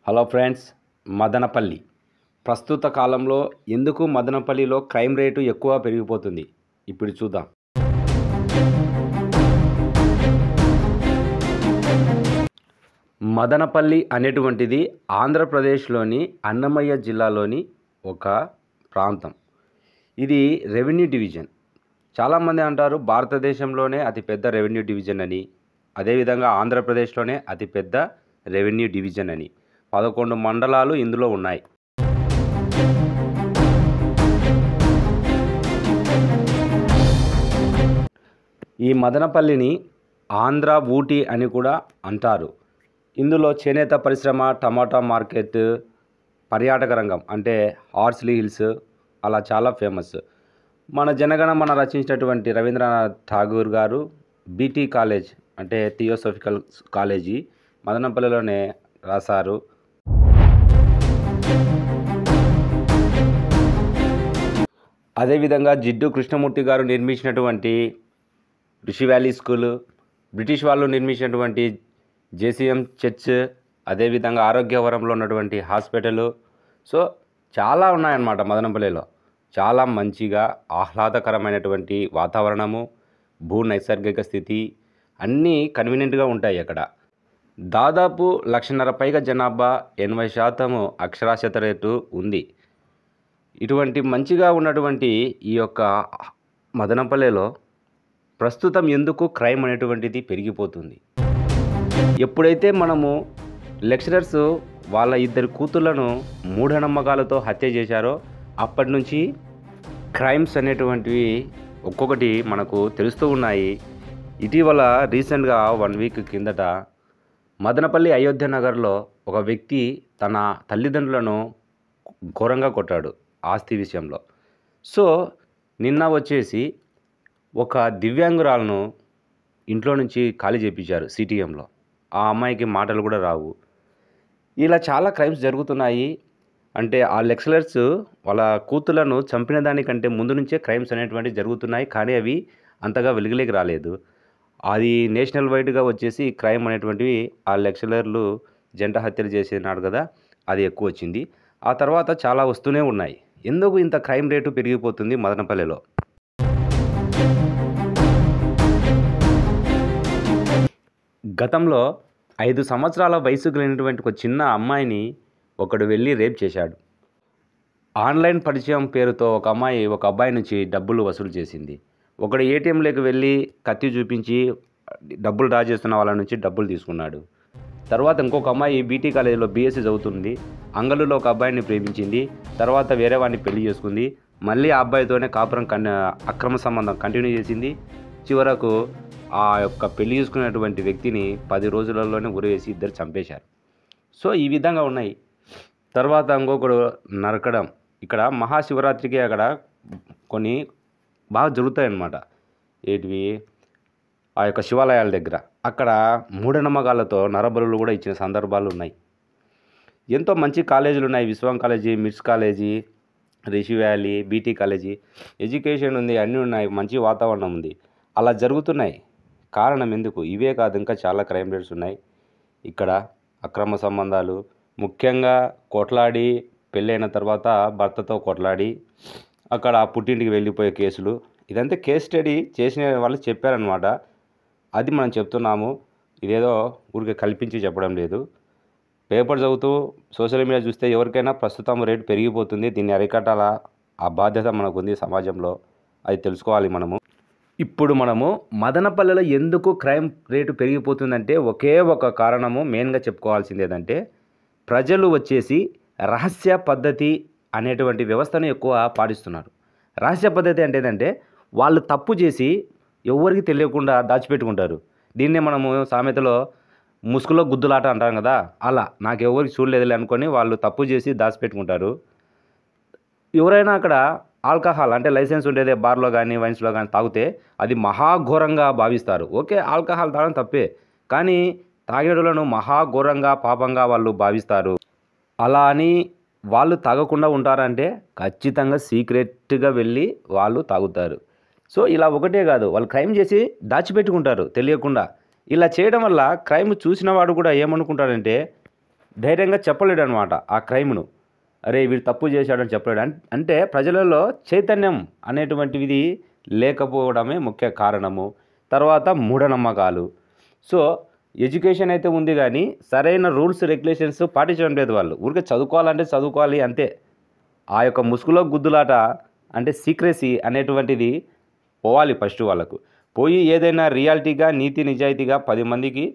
Hello friends, Madanapalle ప్రస్తుత కాలంలో ఎందుకు మదనపల్లిలో క్రైమ్ రేటు ఎక్కువ పెరిగిపోతుంది ఇప్పుడు చూద్దాం. మదనపల్లి అనేటువంటిది ఆంధ్రప్రదేశ్లోని అన్నమయ్య జిల్లాలోని ఒక ప్రాంతం. ఇది రెవెన్యూ డివిజన్. చాలామంది అంటారు భారతదేశంలోనే అతిపెద్ద రెవెన్యూ డివిజన్ అని, అదేవిధంగా ఆంధ్రప్రదేశ్లోనే అతిపెద్ద రెవెన్యూ డివిజన్ అని. 11 మండలాలు ఇందులో ఉన్నాయి. ఈ మదనపల్లిని ఆంధ్ర ఊటీ అని కూడా అంటారు. ఇందులో చేనేత పరిశ్రమ, టమాటా మార్కెట్, పర్యాటక రంగం అంటే హార్స్లీ హిల్స్ అలా చాలా ఫేమస్. మన జనగణమన రచించినటువంటి రవీంద్రనాథ్ ఠాగూర్ గారు బీటీ కాలేజ్ అంటే థియోసోఫికల్ కాలేజీ మదనపల్లిలోనే రాశారు. అదేవిధంగా జిడ్డు కృష్ణమూర్తి గారు నిర్మించినటువంటి ఋషి వ్యాలీ స్కూలు, బ్రిటిష్ వాళ్ళు నిర్మించినటువంటి జేసీఎం చర్చ్, అదేవిధంగా ఆరోగ్యవరంలో ఉన్నటువంటి హాస్పిటలు. సో చాలా ఉన్నాయన్నమాట మదనపల్లిలో. చాలా మంచిగా ఆహ్లాదకరమైనటువంటి వాతావరణము, భూ నైసర్గిక స్థితి అన్నీ కన్వీనియంట్గా ఉంటాయి అక్కడ. దాదాపు 1,50,000 పైగా జనాభా, 80% అక్షరాస్యత రేటు ఉంది. ఇటువంటి మంచిగా ఉన్నటువంటి ఈ యొక్క మదనపల్లిలో ప్రస్తుతం ఎందుకు క్రైమ్ అనేటువంటిది పెరిగిపోతుంది? ఎప్పుడైతే మనము లెక్చరర్స్ వాళ్ళ 2 కూతుళ్లను మూఢనమ్మకాలతో హత్య చేశారో అప్పటి నుంచి క్రైమ్స్ అనేటువంటివి ఒక్కొక్కటి మనకు తెలుస్తూ ఉన్నాయి. ఇటీవల రీసెంట్గా 1 వీక్ కిందట మదనపల్లి అయోధ్య నగర్లో ఒక వ్యక్తి తన తల్లిదండ్రులను ఘోరంగా కొట్టాడు ఆస్తి విషయంలో. సో నిన్న వచ్చేసి ఒక దివ్యాంగురాలను ఇంట్లో నుంచి ఖాళీ చేయించారు సిటీఎంలో. ఆ అమ్మాయికి మాటలు కూడా రావు. ఇలా చాలా క్రైమ్స్ జరుగుతున్నాయి. అంటే ఆ లెక్చరర్స్ వాళ్ళ కూతుళ్లను చంపిన దానికంటే ముందు నుంచే క్రైమ్స్ అనేటువంటివి జరుగుతున్నాయి. కానీ అవి అంతగా వెలుగులోకి రాలేదు. అది నేషనల్ వైడ్గా వచ్చేసి క్రైమ్ అనేటువంటివి ఆ లెక్చరర్లు జంట హత్యలు చేసినాడు కదా, అది ఎక్కువ వచ్చింది. ఆ తర్వాత చాలా వస్తూనే ఉన్నాయి. ఎందుకు ఇంత క్రైమ్ రేటు పెరిగిపోతుంది మదనపల్లిలో? గతంలో 5 సంవత్సరాల వయసు కలిగినటువంటి ఒక చిన్న అమ్మాయిని ఒకడు వెళ్ళి రేప్ చేశాడు. ఆన్లైన్ పరిచయం పేరుతో ఒక అమ్మాయి ఒక అబ్బాయి నుంచి డబ్బులు వసూలు చేసింది. ఒకడు ఏటీఎంలోకి వెళ్ళి కత్తి చూపించి డబ్బులు డ్రా చేస్తున్న వాళ్ళ నుంచి డబ్బులు తీసుకున్నాడు. తర్వాత ఇంకొక అమ్మాయి బీటీ కాలేజీలో బీఎస్సీ చదువుతుంది. అంగళూరులో ఒక అబ్బాయిని ప్రేమించింది. తర్వాత వేరే వాడిని పెళ్లి చేసుకుంది. మళ్ళీ ఆ అబ్బాయితోనే కాపురం అక్రమ సంబంధం కంటిన్యూ చేసింది. చివరకు ఆ యొక్క పెళ్లి చేసుకున్నటువంటి వ్యక్తిని 10 రోజులలోనే ఉరివేసి ఇద్దరు చంపేశారు. సో ఈ విధంగా ఉన్నాయి. తర్వాత ఇంకొకడు నరకడం. ఇక్కడ మహాశివరాత్రికి అక్కడ కొన్ని బాగా జరుగుతాయి అన్నమాట. ఏంటివి? ఆ యొక్క శివాలయాల దగ్గర అక్కడ మూఢనమ్మకాలతో నరబలులు కూడా ఇచ్చిన సందర్భాలు ఉన్నాయి. ఎంతో మంచి కాలేజీలు ఉన్నాయి. విశ్వం కాలేజీ, మిట్స్ college, Rishi valley, BT college, education ఉంది, అన్నీ ఉన్నాయి, మంచి వాతావరణం ఉంది. అలా జరుగుతున్నాయి. కారణం ఎందుకు? ఇవే కాదు, ఇంకా చాలా క్రైమ్ రేట్స్ ఉన్నాయి ఇక్కడ. అక్రమ సంబంధాలు, ముఖ్యంగా కొట్లాడి పెళ్ళైన తర్వాత భర్తతో కొట్లాడి అక్కడ పుట్టింటికి వెళ్ళిపోయే కేసులు. ఇదంతా కేస్ స్టడీ చేసిన వాళ్ళు చెప్పారనమాట. అది మనం చెప్తున్నాము. ఇదేదో ఊరికే కల్పించి చెప్పడం లేదు. పేపర్ చదువుతూ సోషల్ మీడియా చూస్తే ఎవరికైనా ప్రస్తుతం రేటు పెరిగిపోతుంది. దీన్ని అరికట్టాల ఆ బాధ్యత మనకు ఉంది సమాజంలో. అది తెలుసుకోవాలి మనము. ఇప్పుడు మనము మదనపల్లిలో ఎందుకు క్రైమ్ రేటు పెరిగిపోతుందంటే ఒకే ఒక కారణము మెయిన్గా చెప్పుకోవాల్సింది ఏదంటే, ప్రజలు వచ్చేసి రహస్య పద్ధతి అనేటువంటి వ్యవస్థను ఎక్కువ పాటిస్తున్నారు. రహస్య పద్ధతి అంటే ఏంటంటే వాళ్ళు తప్పు చేసి ఎవరికి తెలియకుండా దాచిపెట్టుకుంటారు. దీన్నే మనము సామెతలో ముసుగులో గుద్దులాట అంటాం కదా, అలా నాకు ఎవరికి చూడలేదులే అనుకొని వాళ్ళు తప్పు చేసి దాచిపెట్టుకుంటారు. ఎవరైనా అక్కడ ఆల్కహాల్ అంటే లైసెన్స్ ఉండేదే బార్లో కానీ వైన్స్లో కానీ తాగితే అది మహాఘోరంగా భావిస్తారు. ఓకే, ఆల్కహాల్ తాగడం తప్పే, కానీ తాగేటోళ్ళను మహాఘోరంగా పాపంగా వాళ్ళు భావిస్తారు. అలా అని వాళ్ళు తాగకుండా ఉంటారంటే ఖచ్చితంగా సీక్రెట్గా వెళ్ళి వాళ్ళు తాగుతారు. సో ఇలా ఒకటే కాదు, వాళ్ళు క్రైమ్ చేసి దాచిపెట్టుకుంటారు తెలియకుండా. ఇలా చేయడం వల్ల క్రైమ్ చూసిన వాడు కూడా ఏమనుకుంటాడంటే ధైర్యంగా చెప్పలేడు అనమాట ఆ క్రైమ్ను. అరే వీడు తప్పు చేశాడని చెప్పలేడు. అంటే ప్రజలలో చైతన్యం అనేటువంటిది లేకపోవడమే ముఖ్య కారణము. తర్వాత మూఢనమ్మకాలు. సో ఎడ్యుకేషన్ అయితే ఉంది కానీ సరైన రూల్స్ రెగ్యులేషన్స్ పాటించడం లేదు వాళ్ళు. ఊరికే చదువుకోవాలంటే చదువుకోవాలి అంతే. ఆ యొక్క ముసుగులో గుద్దులాట అంటే సీక్రెసీ అనేటువంటిది పోవాలి ఫస్ట్ వాళ్ళకు. పోయి ఏదైనా రియాలిటీగా నీతి నిజాయితీగా 10 మందికి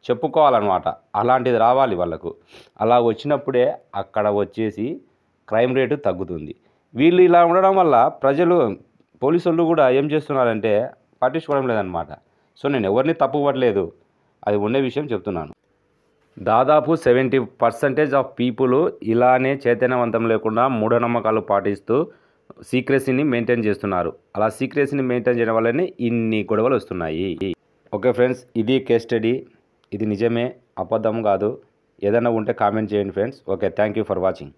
చెప్పుకోవాలన్నమాట. అలాంటిది రావాలి వాళ్ళకు. అలా వచ్చినప్పుడే అక్కడ వచ్చేసి క్రైమ్ రేటు తగ్గుతుంది. వీళ్ళు ఇలా ఉండడం వల్ల ప్రజలు పోలీసోళ్ళు కూడా ఏం చేస్తున్నారంటే పట్టించుకోవడం లేదనమాట. సో నేను ఎవరిని తప్పుపట్టలేదు, అది ఉండే విషయం చెప్తున్నాను. దాదాపు 70% ఆఫ్ పీపుల్ ఇలానే చైతన్యవంతం లేకుండా మూఢనమ్మకాలు పాటిస్తూ సీక్రెసీని మెయింటైన్ చేస్తున్నారు. అలా సీక్రెసీని మెయింటైన్ చేయడం వల్లనే ఇన్ని గొడవలు వస్తున్నాయి. ఓకే ఫ్రెండ్స్, ఇది కేస్ స్టడీ. ఇది నిజమే, అబద్ధం కాదు. ఏదైనా ఉంటే కామెంట్ చేయండి friends. Okay, thank you for watching.